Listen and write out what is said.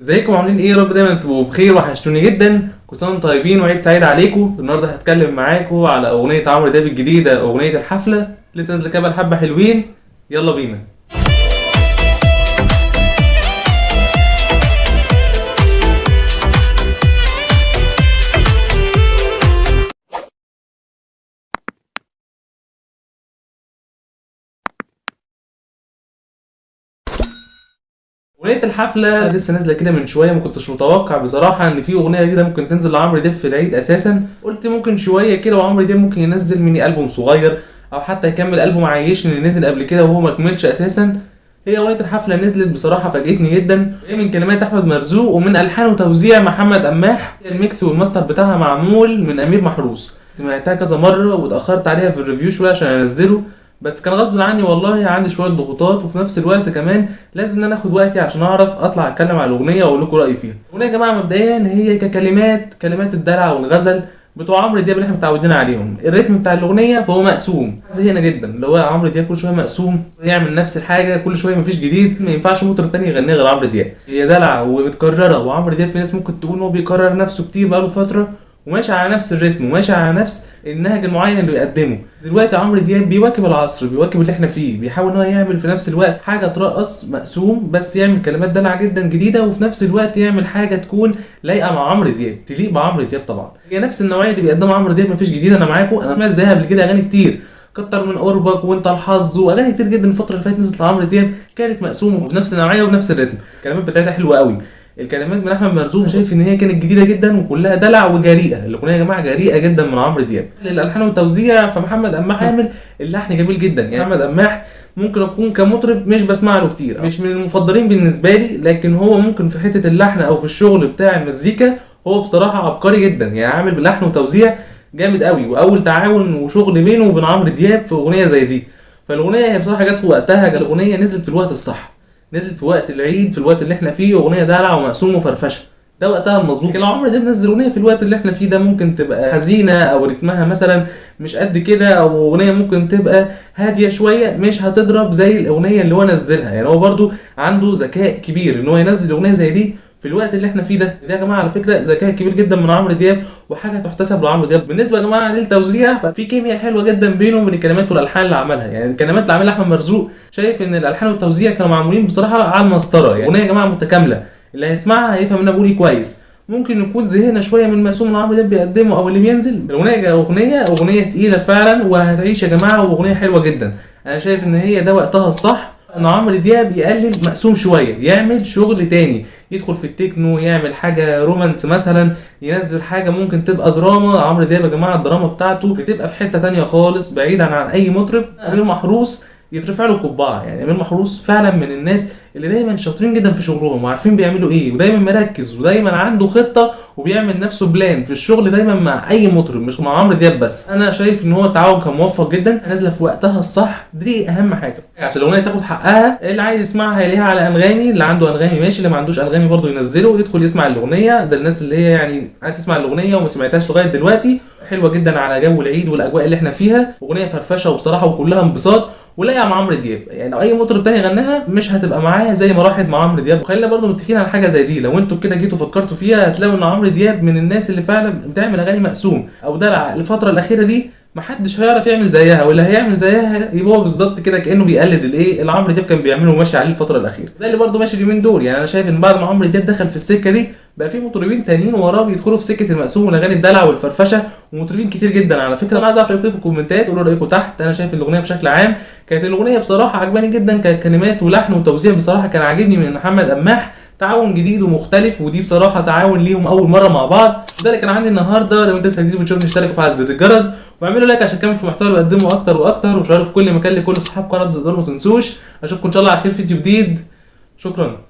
ازيكم عاملين ايه؟ يا رب دايما تبقوا بخير، وحشتوني جدا. كل سنه وانتم طيبين وعيد سعيد عليكم. النهارده هتكلم معاكم على اغنيه عمرو دياب الجديده، اغنيه الحفله. لسه نازله كده حبه حلوين. يلا بينا. اغنيه الحفله لسه نازله كده من شويه، ما كنتش متوقع بصراحه ان في اغنيه جديده ممكن تنزل لعمرو دياب في العيد. اساسا قلت ممكن شويه كده وعمرو دياب ممكن ينزل ميني البوم صغير، او حتى يكمل البوم عايشني اللي نزل قبل كده وهو ما كملش اساسا. هي اغنيه الحفله نزلت بصراحه فاجئتني جدا. هي من كلمات احمد مرزوق ومن الحان وتوزيع محمد قماح. الميكس والماستر بتاعها معمول من امير محروس. سمعتها كذا مره واتاخرت عليها في الريفيو شويه عشان انزله، بس كان غصب عني والله. عندي شويه ضغوطات، وفي نفس الوقت كمان لازم ان انا اخد وقتي عشان اعرف اطلع اتكلم على الاغنيه واقول لكم رايي فيها. الاغنيه يا جماعه مبدئيا هي كلمات الدلع والغزل بتوع عمرو دياب اللي احنا متعودين عليهم. الريتم بتاع الاغنيه فهو مقسوم. زهقنا جدا اللي هو عمرو دياب كل شويه مقسوم يعمل نفس الحاجه كل شويه، مفيش جديد. ما ينفعش مطرب تاني يغنيها غير عمرو دياب. هي دلع ومتكرره، وعمرو دياب في ناس ممكن تقول ان هو بيكرر نفسه كتير بقاله فتره وماشي على نفس الريتم وماشي على نفس النهج المعين اللي بيقدمه. دلوقتي عمرو دياب بيواكب العصر، بيواكب اللي احنا فيه، بيحاول ان هو يعمل في نفس الوقت حاجه ترقص مقسوم بس يعمل كلمات دلع جدا جديده، وفي نفس الوقت يعمل حاجه تكون لايقه مع عمرو دياب، تليق بعمرو دياب. طبعا هي نفس النوعيه اللي بيقدمها عمرو دياب، مفيش جديد. انا معاكم، انا سمعت زيها قبل كده اغاني كتير، كتر من قربك وانت الحظ، واغاني كتير جدا الفتره اللي فاتت نزلت لعمرو دياب كانت مقسومه بنفس النوعيه وبنفس الريتم. الكلمات بتاعتها حلوه قوي. الكلمات من احمد مرزوق شايف ان هي كانت جديده جدا وكلها دلع وجريئه. الاغنيه يا جماعه جريئه جدا من عمرو دياب. الالحان والتوزيع فمحمد قماح عامل اللحن جميل جدا. يعني محمد قماح ممكن اكون كمطرب مش بسمع له كتير، مش من المفضلين بالنسبه لي، لكن هو ممكن في حته اللحن او في الشغل بتاع المزيكا هو بصراحه عبقري جدا. يعني عامل بلحن وتوزيع جامد قوي، واول تعاون وشغل بينه وبين عمرو دياب في اغنيه زي دي. فالاغنيه هي بصراحه جت في وقتها، الاغنيه نزلت في الوقت الصح، نزلت في وقت العيد، في الوقت اللي احنا فيه. اغنيه دلع ومقسوم وفرفشه، ده وقتها المظبوط. لو عمرو دياب نزل اغنيه في الوقت اللي احنا فيه ده ممكن تبقى حزينه او رتمها مثلا مش قد كده، او اغنيه ممكن تبقى هاديه شويه، مش هتضرب زي الاغنيه اللي هو نزلها. يعني هو برضو عنده ذكاء كبير ان هو ينزل اغنيه زي دي في الوقت اللي احنا فيه ده يا جماعه. على فكره ذكاء كبير جدا من عمرو دياب، وحاجه تحتسب لعمرو دياب. بالنسبه يا جماعه للتوزيع ففي كيمياء حلوه جدا بينه وبين الكلمات والالحان اللي عملها. يعني الكلمات اللي عملها احمد مرزوق شايف ان الالحان والتوزيع كانوا معمولين بصراحه على المسطره. يعني اغنيه يا جماعه متكامله، اللي هيسمعها هيفهم ان انا بقول كويس. ممكن نكون زهقنا شويه من المقسوم اللي عمرو دياب بيقدمه او اللي بينزل. الاغنيه اغنيه تقيله فعلا وهتعيش يا جماعه، واغنيه حلوه جدا. انا شايف ان هي ده وقتها الصح ان عمرو دياب يقلل مقسوم شويه، يعمل شغل تاني، يدخل في التكنو، يعمل حاجه رومانس مثلا، ينزل حاجه ممكن تبقى دراما. عمرو دياب يا جماعه الدراما بتاعته بتبقى في حته تانية خالص بعيدا عن اي مطرب. امير محروس يترفع له قبعه. يعني امير محروس فعلا من الناس اللي دايما شاطرين جدا في شغلهم وعارفين بيعملوا ايه، ودايما مركز، ودايما عنده خطه، وبيعمل نفسه بلان في الشغل دايما مع اي مطرب مش مع عمرو دياب بس. انا شايف ان هو التعاون كان موفق جدا، نازله في وقتها الصح، دي اهم حاجه عشان الاغنيه تاخد حقها. اللي عايز يسمعها يلاقيها على انغامي، اللي عنده انغامي ماشي، اللي ما عندوش انغامي برضه ينزله ويدخل يسمع الاغنيه. ده الناس اللي هي يعني عايز تسمع الاغنيه وما سمعتهاش لغايه دلوقتي. حلوه جدا على جو العيد والاجواء اللي احنا فيها. اغنيه فرفشه وبصراحه وكلها انبساط ولاقيه مع عمرو دياب. يعني لو اي مطرب تاني غناها مش هتبقى معاه زي ما راحت مع عمرو دياب. وخلينا برضو متفقين على حاجه زي دي، لو انتوا كده جيتوا فكرتوا فيها هتلاقوا ان عمرو دياب من الناس اللي فعلا بتعمل اغاني مقسوم او دلع. الفتره الاخيره دي محدش هيعرف يعمل زيها، واللي هيعمل زيها يبقى هو بالظبط كده كانه بيقلد الايه اللي عمرو دياب كان بيعمله وماشي عليه الفتره الاخيره. ده اللي برضو ماشي اليومين دول. يعني انا شايف ان بعد ما عمرو دياب دخل في السكه دي بقى في مطربين تانيين وراه بيدخلوا في سكه المقسوم والاغاني الدلع والفرفشه، ومطربين كتير جدا على فكره. انا عايز اعرف رايكم في الكومنتات، قولوا رايكم تحت. انا شايف الاغنيه بشكل عام كانت الاغنيه بصراحه عجباني جدا، ككلمات ولحن وتوزيع بصراحه كان عاجبني من محمد قماح. تعاون جديد ومختلف، ودي بصراحه تعاون ليهم اول مره مع بعض. ده اللي كان عندي النهارده. لو انت لسه جديد بتشوفني اشتركوا وفعل زر الجرس واعملوا لايك عشان كمان في محتوى اللي بقدمه اكتر واكتر، وشاركوا في كل مكان لكل اصحاب قناه. ما تنسوش. اشوفكم ان شاء الله على خير في فيديو جديد. شكرا.